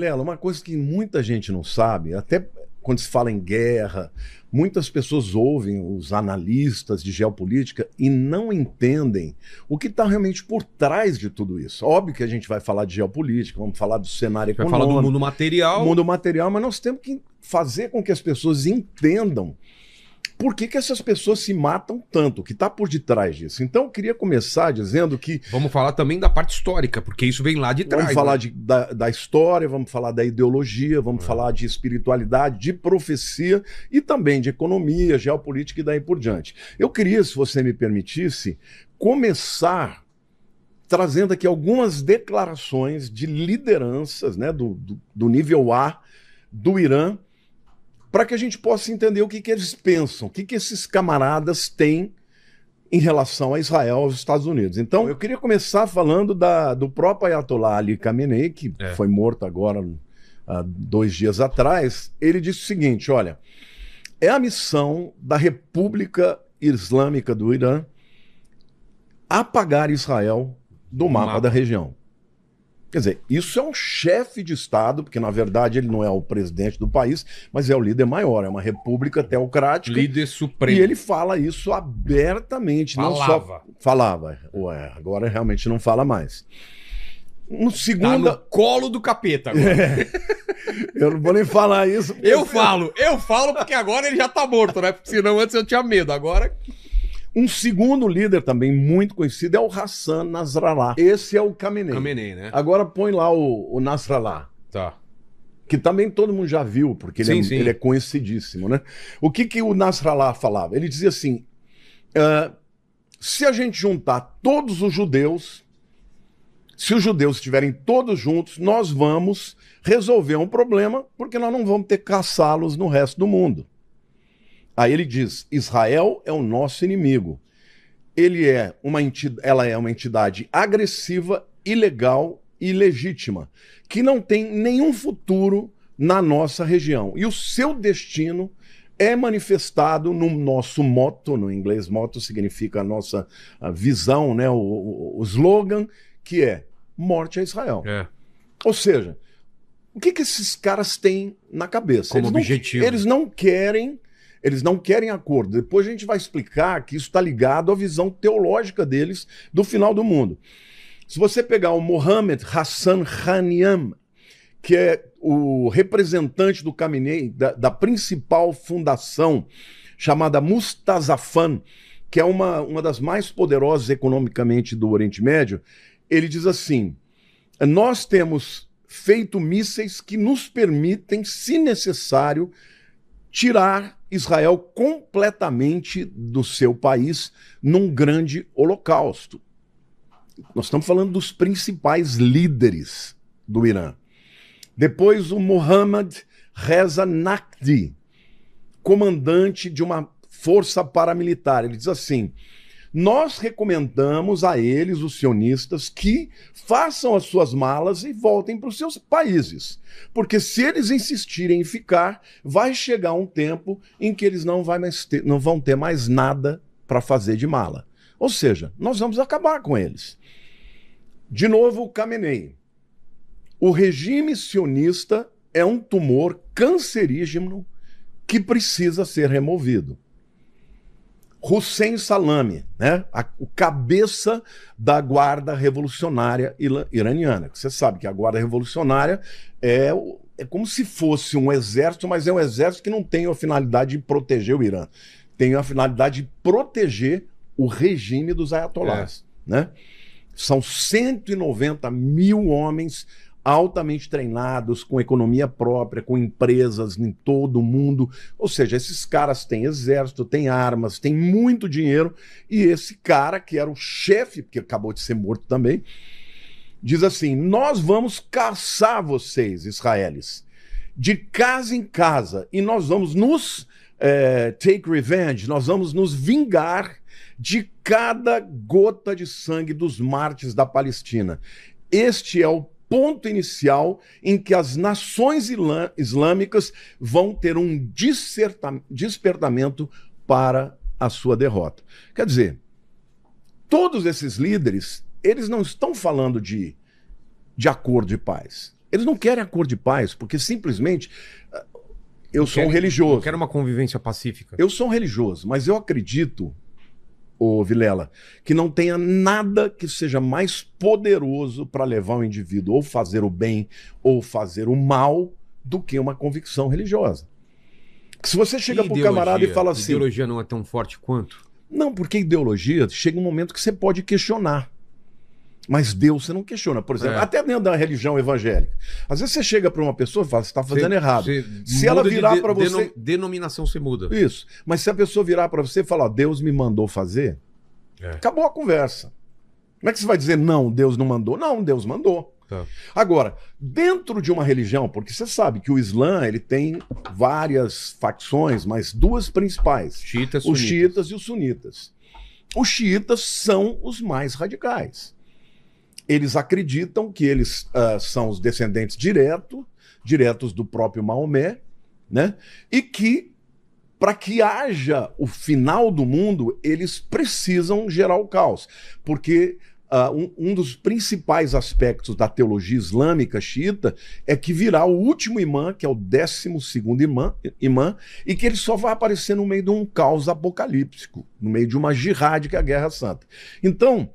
Lela, uma coisa que muita gente não sabe, até quando se fala em guerra, muitas pessoas ouvem os analistas de geopolítica e não entendem o que está realmente por trás de tudo isso. Óbvio que a gente vai falar de geopolítica, vamos falar do cenário Vai econômico, falar do mundo material. mundo material, mas nós temos que fazer com que as pessoas entendam por que essas pessoas se matam tanto, o que está por detrás disso. Então eu queria começar dizendo que Vamos falar também da parte histórica, porque isso vem lá de trás. vamos falar né? da história, vamos falar da ideologia, vamos falar de espiritualidade, de profecia e também de economia, geopolítica e daí por diante. Eu queria, se você me permitisse, começar trazendo aqui algumas declarações de lideranças, né, do nível A do Irã, para que a gente possa entender o que eles pensam, o que esses camaradas têm em relação a Israel aos Estados Unidos. Então, eu queria começar falando do próprio Ayatollah Ali Khamenei, que foi morto agora há 2 dias atrás. Ele disse o seguinte, olha, é a missão da República Islâmica do Irã apagar Israel do mapa da região. Quer dizer, isso é um chefe de Estado, porque na verdade ele não é o presidente do país, mas é o líder maior, é uma república teocrática. Líder supremo. E ele fala isso abertamente. Falava. Não só falava. Ué, agora realmente não fala mais. No Tá segundo... no colo do capeta agora. Eu não vou nem falar isso. Eu falo porque agora ele já tá morto, né? Porque senão antes eu tinha medo, agora... Um segundo líder também muito conhecido é o Hassan Nasrallah. Esse é o Khamenei. Khamenei, né? Agora põe lá o Nasrallah. Tá. Que também todo mundo já viu, porque Sim. ele é conhecidíssimo, né? O que o Nasrallah falava? Ele dizia assim, se a gente juntar todos os judeus, se os judeus estiverem todos juntos, nós vamos resolver um problema, porque nós não vamos ter que caçá-los no resto do mundo. Aí ele diz, Israel é o nosso inimigo. Ela é uma entidade agressiva, ilegal e ilegítima, que não tem nenhum futuro na nossa região. E o seu destino é manifestado no nosso motto, no inglês motto significa a nossa visão, né? o slogan, que é morte a Israel. Ou seja, o que esses caras têm na cabeça? Como objetivo. Eles não querem acordo. Depois a gente vai explicar que isso está ligado à visão teológica deles do final do mundo. Se você pegar o Mohammed Hassan Khaniam, que é o representante do Khamenei, da principal fundação chamada Mustazafan, que é uma das mais poderosas economicamente do Oriente Médio, ele diz assim, nós temos feito mísseis que nos permitem, se necessário, tirar Israel completamente do seu país num grande holocausto. Nós estamos falando dos principais líderes do Irã. Depois o Mohammad Reza Naqvi, comandante de uma força paramilitar. Ele diz assim, nós recomendamos a eles, os sionistas, que façam as suas malas e voltem para os seus países. Porque se eles insistirem em ficar, vai chegar um tempo em que eles não vão ter mais nada para fazer de mala. Ou seja, nós vamos acabar com eles. De novo, o Khamenei. O regime sionista é um tumor cancerígeno que precisa ser removido. Hussein Salami, né? O cabeça da Guarda Revolucionária Iraniana. Você sabe que a Guarda Revolucionária é como se fosse um exército, mas é um exército que não tem a finalidade de proteger o Irã. Tem a finalidade de proteger o regime dos ayatollahs. Né? São 190 mil homens altamente treinados, com economia própria, com empresas em todo o mundo. Ou seja, esses caras têm exército, têm armas, têm muito dinheiro, e esse cara, que era o chefe, que acabou de ser morto também, diz assim, nós vamos caçar vocês, israelis, de casa em casa, e nós vamos nos take revenge, nós vamos nos vingar de cada gota de sangue dos mártires da Palestina. Este é o ponto inicial em que as nações islâmicas vão ter um despertamento para a sua derrota. Quer dizer, todos esses líderes, eles não estão falando de acordo de paz. Eles não querem acordo de paz, porque simplesmente eu sou um Não religioso. quero uma convivência pacífica. Eu sou um religioso, mas eu acredito, ô Vilela, que não tenha nada que seja mais poderoso para levar o indivíduo ou fazer o bem ou fazer o mal do que uma convicção religiosa. Se você chega para o camarada e fala assim... Ideologia não é tão forte quanto? Não, porque ideologia chega um momento que você pode questionar. Mas Deus você não questiona. Por exemplo, até dentro da religião evangélica. Às vezes você chega para uma pessoa e fala, você está fazendo errado. Se ela virar para você... Denominação você muda. Isso. Mas se a pessoa virar para você e falar, Deus me mandou fazer, acabou a conversa. Como é que você vai dizer, não, Deus não mandou? Não, Deus mandou. Tá. Agora, dentro de uma religião, porque você sabe que o Islã ele tem várias facções, mas duas principais. Os xiitas e os sunitas. Os xiitas são os mais radicais. Eles acreditam que eles são os descendentes diretos do próprio Maomé, né? E que, para que haja o final do mundo, eles precisam gerar o caos. Porque um dos principais aspectos da teologia islâmica xiita é que virá o último imã, que é o 12º imã, e que ele só vai aparecer no meio de um caos apocalíptico, no meio de uma jihad, que é a Guerra Santa. Então,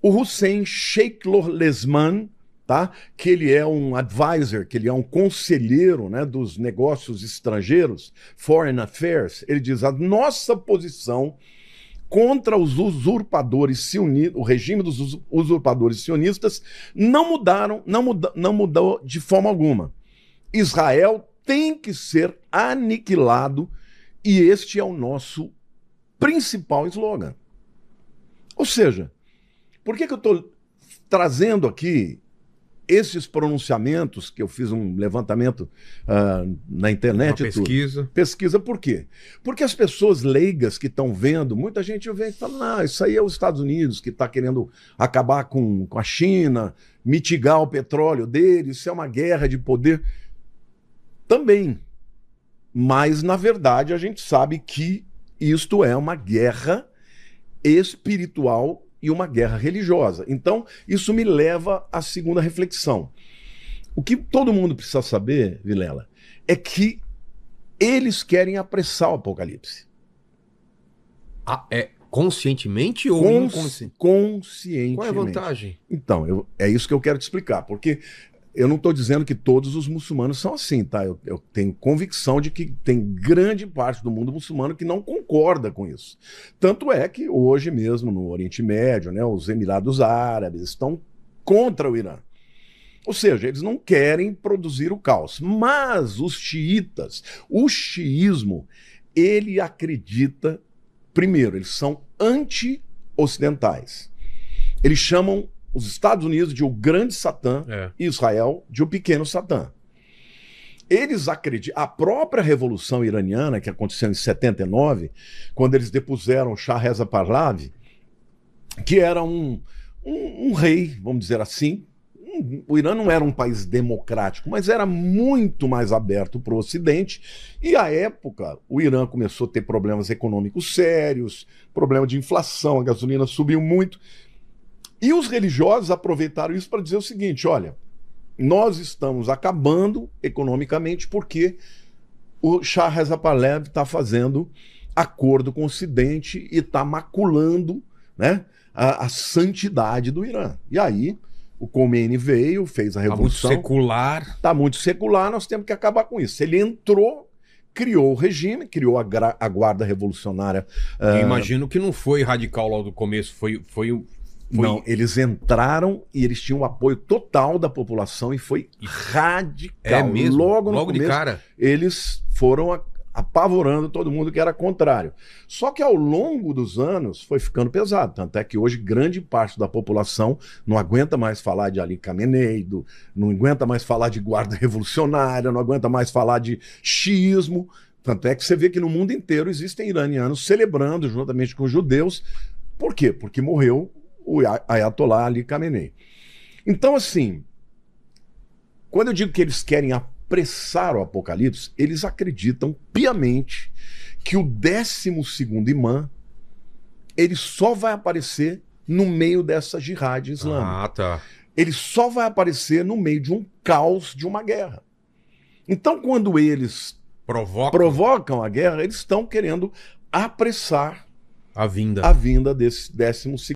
o Hussein Sheikh Lesman, tá? Que ele é um advisor, que ele é um conselheiro, né, dos negócios estrangeiros, Foreign Affairs, ele diz, a nossa posição contra os usurpadores sionistas, o regime dos usurpadores sionistas, não mudou de forma alguma. Israel tem que ser aniquilado e este é o nosso principal slogan. Ou seja, por que eu estou trazendo aqui esses pronunciamentos, que eu fiz um levantamento na internet? Uma pesquisa. Pesquisa por quê? Porque as pessoas leigas que estão vendo, muita gente vem e fala, não, isso aí é os Estados Unidos que está querendo acabar com a China, mitigar o petróleo deles, isso é uma guerra de poder. Também. Mas, na verdade, a gente sabe que isto é uma guerra espiritual e uma guerra religiosa. Então, isso me leva à segunda reflexão. O que todo mundo precisa saber, Vilela, é que eles querem apressar o Apocalipse. Conscientemente ou inconscientemente? Conscientemente. Qual é a vantagem? Então, é isso que eu quero te explicar, porque eu não estou dizendo que todos os muçulmanos são assim, tá? Eu tenho convicção de que tem grande parte do mundo muçulmano que não concorda com isso. Tanto é que hoje mesmo no Oriente Médio, né, os Emirados Árabes estão contra o Irã. Ou seja, eles não querem produzir o caos. Mas os xiitas, o xiismo, ele acredita, primeiro, eles são anti-ocidentais. Eles chamam os Estados Unidos de o grande Satã e Israel de o pequeno Satã. Eles acreditam... A própria Revolução Iraniana, que aconteceu em 79, quando eles depuseram Shah Reza Pahlavi, que era um rei, vamos dizer assim. O Irã não era um país democrático, mas era muito mais aberto para o Ocidente. E, à época, o Irã começou a ter problemas econômicos sérios, problema de inflação, a gasolina subiu muito. E os religiosos aproveitaram isso para dizer o seguinte, olha, nós estamos acabando economicamente porque o Shah Reza Pahlavi está fazendo acordo com o Ocidente e está maculando, né, a santidade do Irã. E aí o Khomeini veio, fez a revolução. Está muito secular. Está muito secular, nós temos que acabar com isso. Ele entrou, criou o regime, criou a Guarda Revolucionária. Eu imagino que não foi radical logo do começo, Não, eles entraram e eles tinham o apoio total da população e foi radical. É mesmo? Logo de começo, cara? Eles foram apavorando todo mundo que era contrário. Só que ao longo dos anos foi ficando pesado. Tanto é que hoje grande parte da população não aguenta mais falar de Ali Khamenei, não aguenta mais falar de Guarda Revolucionária, não aguenta mais falar de xiismo. Tanto é que você vê que no mundo inteiro existem iranianos celebrando juntamente com os judeus. Por quê? Porque morreu o Ayatollah Ali Khamenei. Então, assim, quando eu digo que eles querem apressar o Apocalipse, eles acreditam piamente que o 12º imã ele só vai aparecer no meio dessa jihad islâmica. Ah, tá. ele só vai aparecer no meio de um caos de uma guerra. Então, quando eles provocam a guerra, eles estão querendo apressar a vinda desse 12º